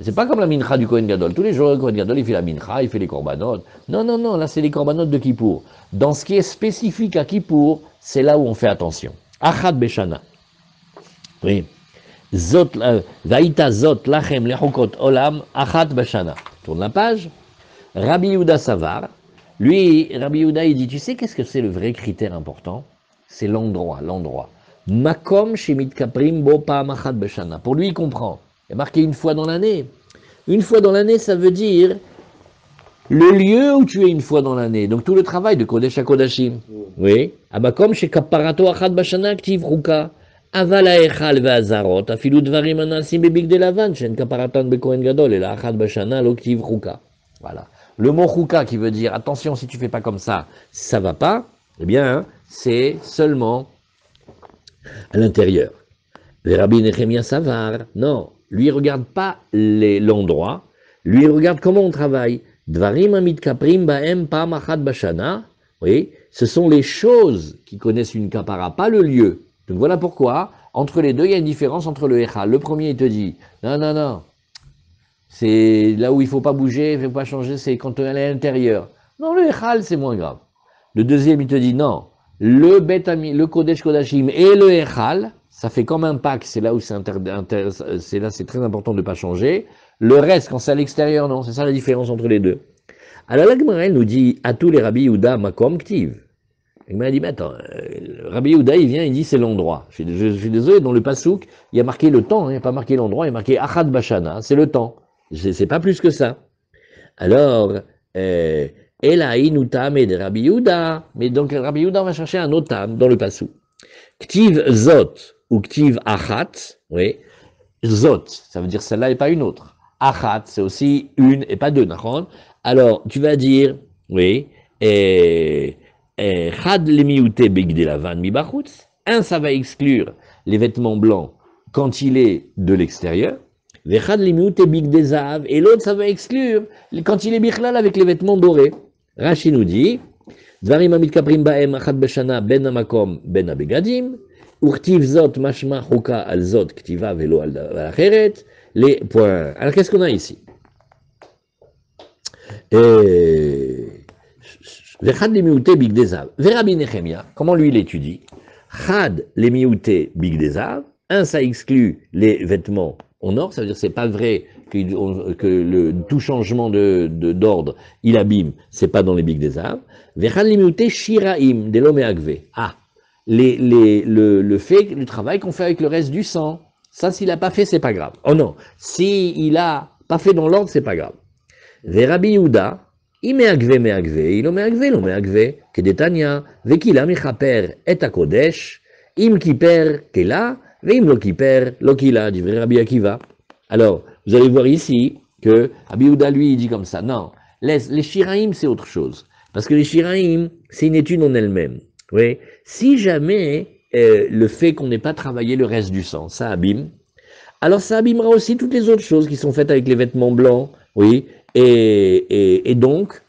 C'est pas comme la mincha du Kohen Gadol. Tous les jours, le Kohen Gadol, il fait la mincha, il fait les korbanot. Non, non, non, là c'est les korbanot de Kippour. Dans ce qui est spécifique à Kippour, c'est là où on fait attention. Achad Beshana. Oui. Zot, Vaïta Zot, Lachem, Lechokot, Olam, Achad Beshana. Tourne la page. Rabbi Yehuda Savar. Lui, Rabbi Yehuda, il dit, tu sais qu'est-ce que c'est le vrai critère important? C'est l'endroit. Makom Shemit Kaprim Bo Pa'amachad Beshana. Pour lui, il comprend. Il est marqué une fois dans l'année. Une fois dans l'année, ça veut dire le lieu où tu es une fois dans l'année. Donc tout le travail de Kodesh à Kodashim. Oui. Makom Shekaparato Achad Beshana Ktiv Ruka. Avala Echal Ve'azarot. Afilu Dvarim Anasim Bebigde Lavan. Shen Kaparatan Bekohen Gadol. Et la Achad Beshana Lo Ktiv Ruka. Voilà. Le mot Ruka qui veut dire attention, si tu fais pas comme ça va pas. Eh bien, c'est seulement à l'intérieur. Le Rabbi Nechemia Savar, non, lui il regarde pas l'endroit, lui il regarde comment on travaille. Dvarim amit kaprim baem pa'am achad bashana, oui, ce sont les choses qui connaissent une kapara, pas le lieu. Donc voilà pourquoi, entre les deux, il y a une différence entre le echal. Le premier, il te dit, non, c'est là où il faut pas bouger, il faut pas changer, c'est quand on est à l'intérieur. Non, le echal, c'est moins grave. Le deuxième, il te dit, non, le Kodesh Kodashim et le echal, ça fait comme un pack, c'est là où c'est c'est très important de ne pas changer. Le reste, quand c'est à l'extérieur, non, c'est ça la différence entre les deux. Alors la Gemara, elle nous dit, à tous les Rabbi Yehuda, Makom Ktiv. La Gemara dit, mais attends, Rabbi Yehuda, il vient, il dit, c'est l'endroit. Je suis désolé, dans le Passouk, il y a marqué le temps, il n'y a pas marqué l'endroit, il y a marqué Achad Bashana, c'est le temps. C'est pas plus que ça. Alors, Elaï nous tame de Rabbi Yehuda, mais donc Rabbi Yehuda, on va chercher un autre tam dans le Passouk. Ktiv Zot, ou Ktiv Achat, oui, Zot, ça veut dire celle-là et pas une autre. Achat, c'est aussi une et pas deux, d'accord? Alors, tu vas dire, oui, Chad lemiute bigde lavan mi bachutz. Un, ça va exclure les vêtements blancs quand il est de l'extérieur. Vechad lemiute bigde zahav. Et l'autre, ça va exclure quand il est bichlal avec les vêtements dorés. Rashi nous dit, Dvarim amit kaprim baem achad beshana ben amakom ben abegadim. Urtiv zot mashma chuka al zot ktiva velo al acheret. Les points. Alors qu'est-ce qu'on a ici? Vechad lemiute bigde zahav. Verabi Nechemia, comment lui il étudie? Chad lemiute bigde zahav. Un, ça exclut les vêtements en or, ça veut dire que c'est pas vrai que tout changement d'ordre, il abîme, c'est pas dans les bigs des arbres. Vechad limiute shiraim de l'omeagve. Ah, le fait, le travail qu'on fait avec le reste du sang, ça s'il a pas fait, c'est pas grave. Oh non, si il a pas fait dans l'ordre, c'est pas grave. Verabi Yehuda, meagve, il omeagve, kedetania, vekila michaper et akodesh, im kiper kela, veim lo kiper, lo kila, dit Rabbi Akiva. Alors, vous allez voir ici que Rabbi Yehuda, lui, il dit comme ça. Non, les shiraim, c'est autre chose. Parce que les shiraim, c'est une étude en elle-même. Oui. Si jamais le fait qu'on n'ait pas travaillé le reste du sang, ça abîme, alors ça abîmera aussi toutes les autres choses qui sont faites avec les vêtements blancs. Oui. Et donc,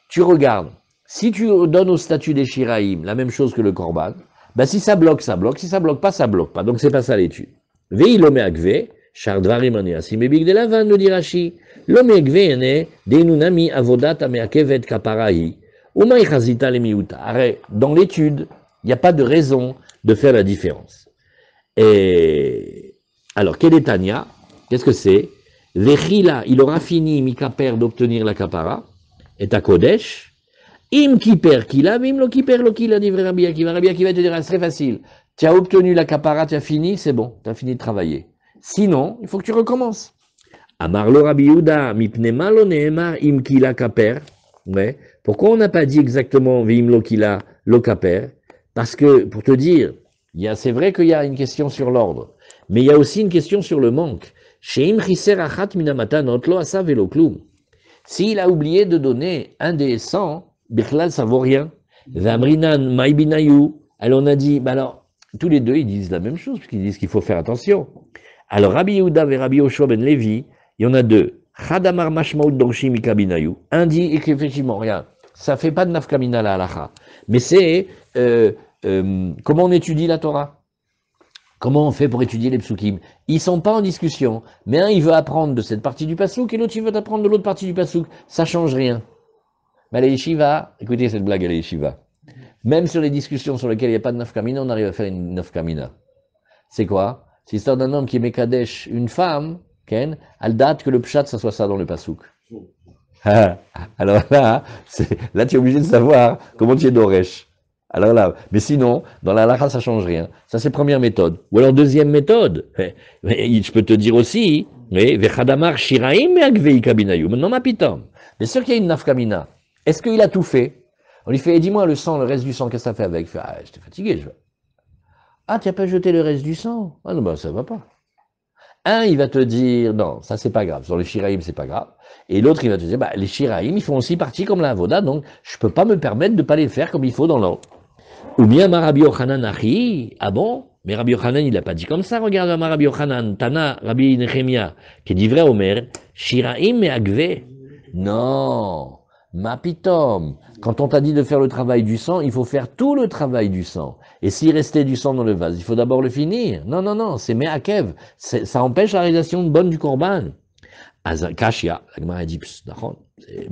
tu regardes. Si tu donnes au statut des shiraim la même chose que le korban, ben si ça bloque, ça bloque. Si ça bloque pas, ça bloque pas. Donc c'est pas ça l'étude. Veilome akve. Char dvarim aneasim bebig de lavan, nous dit Rashi. L'homme ene deinunami avodat ameakevet kaparahi. Umay chazita le miuta. Dans l'étude, il n'y a pas de raison de faire la différence. Et alors, kedetania, qu'est-ce que c'est? Vechila, il aura fini mikaper d'obtenir la kapara, et à kodesh. Im kiper kila, im lo kiper lo kila, dit Rabbi Akiva. Rabbi Akiva te dira, c'est très facile. Tu as obtenu la kapara, tu as fini, c'est bon, tu as fini de travailler. Sinon, il faut que tu recommences. Amar lo Rabbi Yehuda, mipne malo neemar im kila kaper. Ouais. Pourquoi on n'a pas dit exactement vim lo kila lo kaper? Parce que, pour te dire, c'est vrai qu'il y a une question sur l'ordre, mais il y a aussi une question sur le manque. Sheim chiser achat minamatanot lo asa velo klum. S'il a oublié de donner un des 100, bichlal ça vaut rien. Vamrinan maibinayu. Alors on a dit, alors, tous les deux ils disent la même chose, puisqu'ils disent qu'il faut faire attention. Alors Rabbi Yehuda et Rabbi Yoshua ben Levi, Il y en a deux. Chadamar mashmaut dorshi mikabinayu. Un dit qu'effectivement, regarde, ça fait pas de nafkamina la halacha. Mais c'est comment on étudie la Torah. Comment on fait pour étudier les psukim? Ils sont pas en discussion. Mais un, il veut apprendre de cette partie du pasouk et l'autre, il veut apprendre de l'autre partie du pasouk. Ça change rien. Mais les yeshiva, écoutez cette blague à les yeshiva. Même sur les discussions sur lesquelles il n'y a pas de nafkamina, on arrive à faire une nafkamina. C'est quoi? C'est l'histoire d'un homme qui est mekadesh une femme, Ken, elle date que le pshat, ça soit ça dans le pasouk. Alors là, là tu es obligé de savoir comment tu es d'oresh. Alors là, mais sinon, dans la halakha, ça change rien. Ça, c'est première méthode. Ou alors, deuxième méthode, je peux te dire aussi, vechadamar shiraim me'agvei kabinayu. Maintenant, ma pitam. Bien sûr qu'il y a une nafkamina. Est-ce qu'il a tout fait? On lui fait, dis-moi le sang, le reste du sang, qu'est-ce que ça fait avec? Il fait, ah, j'étais fatigué, je vais. Ah, tu n'as pas jeté le reste du sang? Ah non, ben, ça va pas. Un, il va te dire, non, ça c'est pas grave. Sur les shiraim, c'est pas grave. Et l'autre, il va te dire, bah, les shiraim, ils font aussi partie comme la avoda, donc je peux pas me permettre de pas les faire comme il faut dans l'ordre. Ou bien Rabbi Yochanan Achi, ah bon? Mais Rabbi Yochanan, il l'a pas dit comme ça, regarde Rabbi Yochanan, Tana, Rabbi Nechemia, qui dit vrai Omer, Shiraim et Agve. Non, ma pitom. Quand on t'a dit de faire le travail du sang, il faut faire tout le travail du sang. Et s'il restait du sang dans le vase, il faut d'abord le finir. Non, non, non, c'est Me'akev. Ça empêche la réalisation bonne du korban. Kashia, la Gemara dit,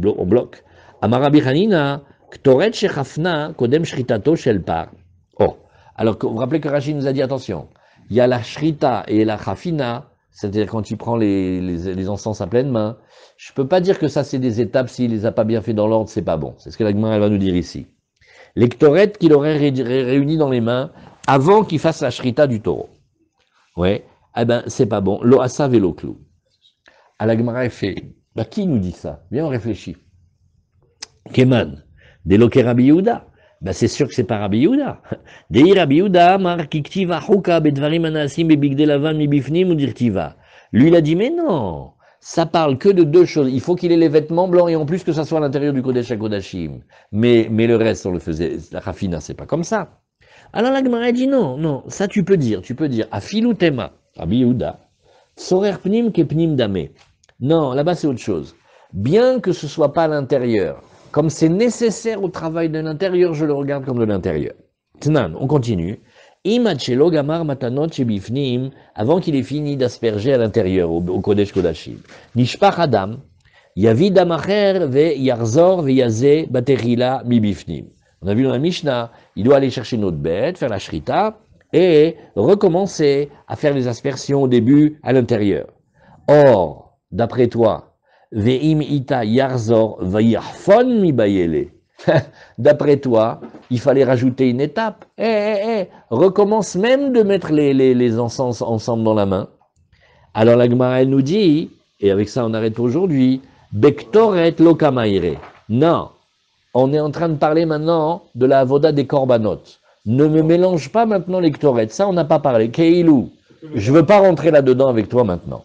on bloque. Amarabi Hanina, Ktoret shechafna kodem shritato shel par. Oh, alors vous vous rappelez que Rachid nous a dit attention, il y a la shrita et la chafina, c'est-à-dire quand tu prends les encens à pleine main. Je peux pas dire que ça c'est des étapes, s'il les a pas bien fait dans l'ordre, c'est pas bon. C'est ce que la Gemara va nous dire ici. Les ktoret qu'il aurait réunis dans les mains avant qu'il fasse la shrita du taureau. Ouais, eh ben c'est pas bon. Lo asa velo klou. À la Gemara fait, bah qui nous dit ça? Viens on réfléchit. Keman. Déloqué Rabbi Yehuda, ben c'est sûr que c'est pas Rabbi Yehuda. Dei Rabbi Yehuda, mar kiktiva huka bedvarim anasim bebigdei lavan mibifnim ou dirtiva. Lui il a dit mais non, ça parle que de deux choses. Il faut qu'il ait les vêtements blancs et en plus que ça soit à l'intérieur du Kodesh HaKodashim. Mais le reste on le faisait, la rafina c'est pas comme ça. Alors la Gemara dit non, non, ça tu peux dire, afilou tema, Rabbi Yehuda, sorer pnim ke pnim dame. Non, là-bas c'est autre chose. Bien que ce soit pas à l'intérieur. Comme c'est nécessaire au travail de l'intérieur, je le regarde comme de l'intérieur. Tnan, on continue. Imachelo gamar matanot shebifnim, avant qu'il ait fini d'asperger à l'intérieur, au Kodesh Kodashim. Nishpach adam, yavid amacher ve yarzor ve yaze baterila mibifnim. On a vu dans la Mishnah, il doit aller chercher une autre bête, faire la shrita, et recommencer à faire les aspersions au début à l'intérieur. Or, d'après toi, Ve'im ita yarzor vayarfon mi bayele. D'après toi, il fallait rajouter une étape. Recommence même de mettre les encens ensemble dans la main. Alors la Gemara, elle nous dit, et avec ça on arrête aujourd'hui, Bektoret lokamaire. Non, on est en train de parler maintenant de la avoda des korbanot. Ne me mélange pas maintenant les ktoret, ça on n'a pas parlé. Keilou, je veux pas rentrer là-dedans avec toi maintenant.